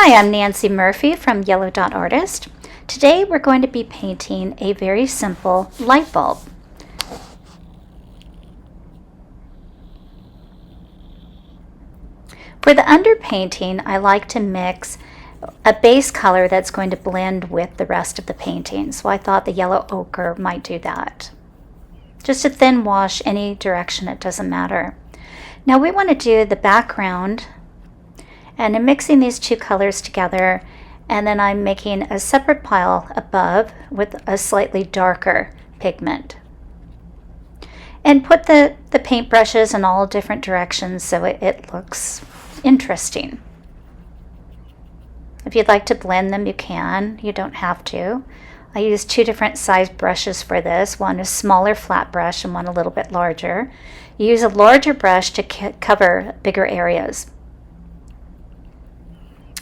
Hi, I'm Nancy Murphy from Yellow Dot Artist. Today we're going to be painting a very simple light bulb. For the underpainting, I like to mix a base color that's going to blend with the rest of the painting, so I thought the yellow ochre might do that. Just a thin wash any direction, it doesn't matter. Now we want to do the background, and I'm mixing these two colors together, and then I'm making a separate pile above with a slightly darker pigment. And put the paint brushes in all different directions so it looks interesting. If you'd like to blend them, you can. You don't have to. I use two different size brushes for this. One is smaller flat brush and one a little bit larger. You use a larger brush to cover bigger areas.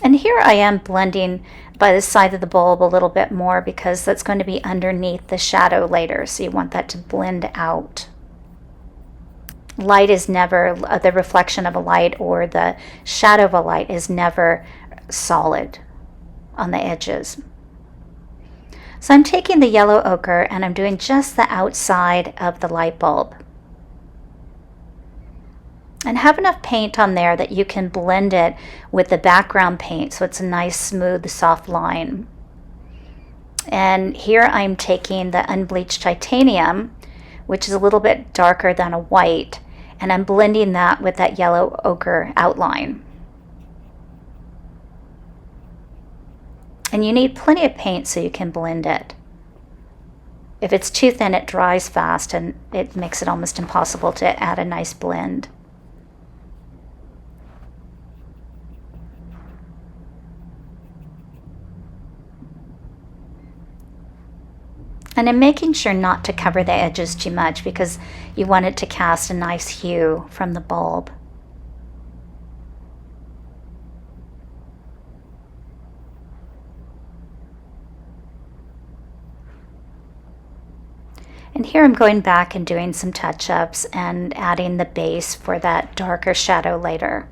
And here I am blending by the side of the bulb a little bit more because that's going to be underneath the shadow later, so you want that to blend out. Light is never, the reflection of a light or the shadow of a light is never solid on the edges. So I'm taking the yellow ochre and I'm doing just the outside of the light bulb. And have enough paint on there that you can blend it with the background paint so it's a nice smooth soft line. And here I'm taking the unbleached titanium, which is a little bit darker than a white, and I'm blending that with that yellow ochre outline. And you need plenty of paint so you can blend it. If it's too thin, it dries fast and it makes it almost impossible to add a nice blend. And I'm making sure not to cover the edges too much because you want it to cast a nice hue from the bulb. And here I'm going back and doing some touch-ups and adding the base for that darker shadow later.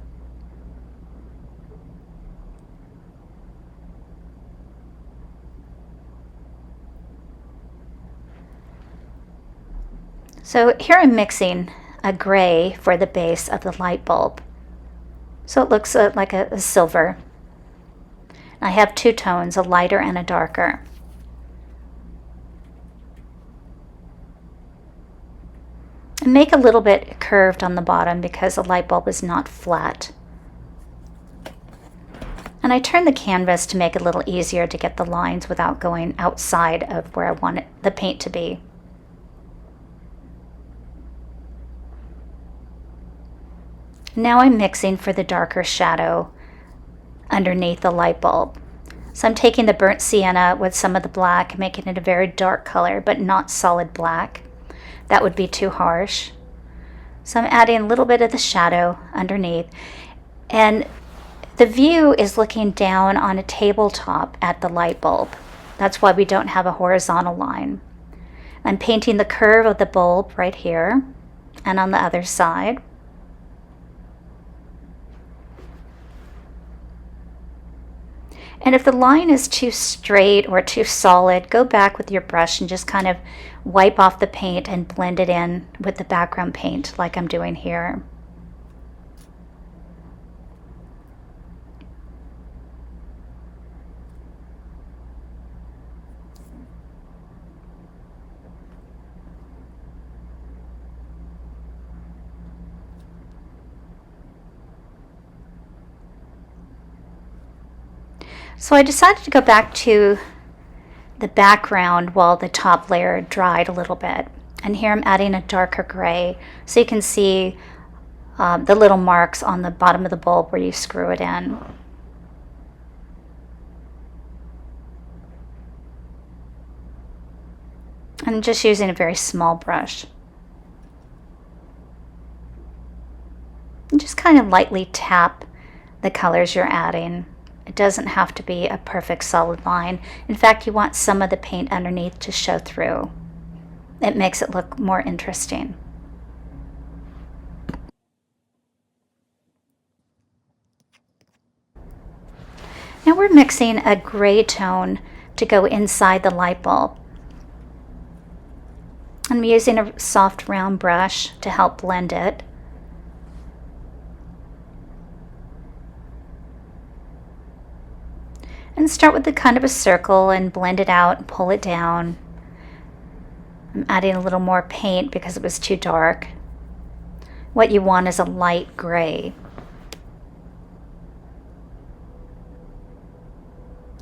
So here I'm mixing a gray for the base of the light bulb. So it looks like a silver. I have two tones, a lighter and a darker. And make a little bit curved on the bottom because the light bulb is not flat. And I turn the canvas to make it a little easier to get the lines without going outside of where I want the paint to be. Now I'm mixing for the darker shadow underneath the light bulb. So I'm taking the burnt sienna with some of the black, making it a very dark color, but not solid black. That would be too harsh. So I'm adding a little bit of the shadow underneath. And the view is looking down on a tabletop at the light bulb. That's why we don't have a horizontal line. I'm painting the curve of the bulb right here and on the other side. And if the line is too straight or too solid, go back with your brush and just kind of wipe off the paint and blend it in with the background paint like I'm doing here. So I decided to go back to the background while the top layer dried a little bit. And here I'm adding a darker gray so you can see the little marks on the bottom of the bulb where you screw it in. I'm just using a very small brush. And just kind of lightly tap the colors you're adding. It doesn't have to be a perfect solid line. In fact, you want some of the paint underneath to show through. It makes it look more interesting. Now we're mixing a gray tone to go inside the light bulb. I'm using a soft round brush to help blend it. And start with the kind of a circle and blend it out and pull it down. I'm adding a little more paint because it was too dark. What you want is a light gray.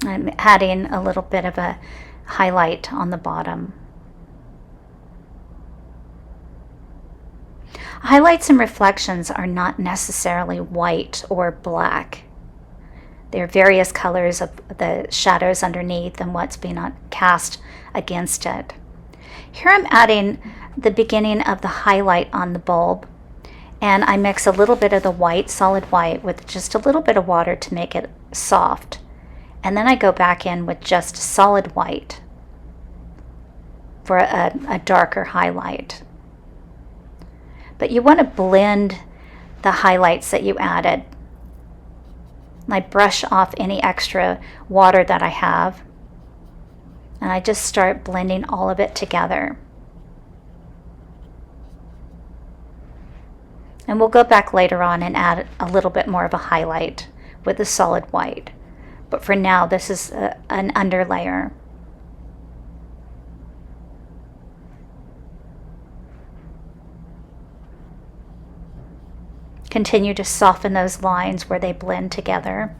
I'm adding a little bit of a highlight on the bottom. Highlights and reflections are not necessarily white or black. There are various colors of the shadows underneath and what's being cast against it. Here I'm adding the beginning of the highlight on the bulb, and I mix a little bit of the white, solid white, with just a little bit of water to make it soft. And then I go back in with just solid white for a darker highlight. But you want to blend the highlights that you added. I brush off any extra water that I have, and I just start blending all of it together. And we'll go back later on and add a little bit more of a highlight with the solid white. But for now, this is an underlayer. Continue to soften those lines where they blend together.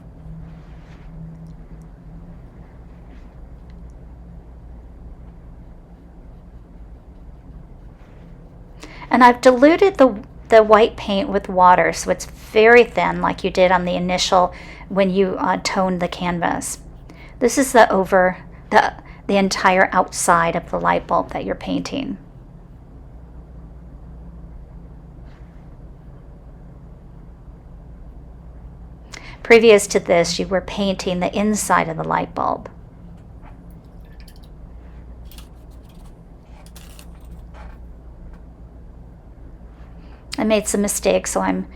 And I've diluted the white paint with water, so it's very thin, like you did on the initial when you toned the canvas. This is the entire outside of the light bulb that you're painting. Previous to this, you were painting the inside of the light bulb. I made some mistakes, so I'm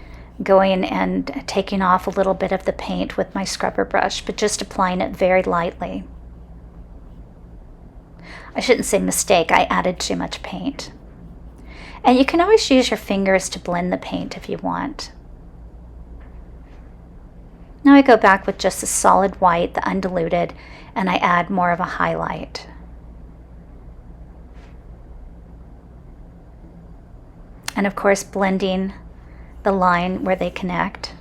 going and taking off a little bit of the paint with my scrubber brush, but just applying it very lightly. I shouldn't say mistake, I added too much paint. And you can always use your fingers to blend the paint if you want. Now I go back with just the solid white, the undiluted, and I add more of a highlight. And of course, blending the line where they connect.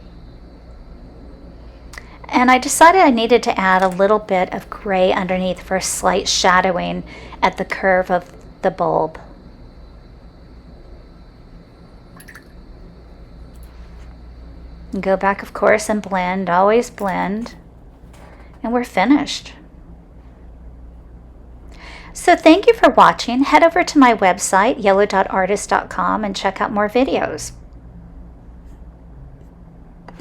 And I decided I needed to add a little bit of gray underneath for a slight shadowing at the curve of the bulb. And go back, of course, and blend, always blend, and we're finished. So thank you for watching. Head over to my website, yellow.artist.com, and check out more videos.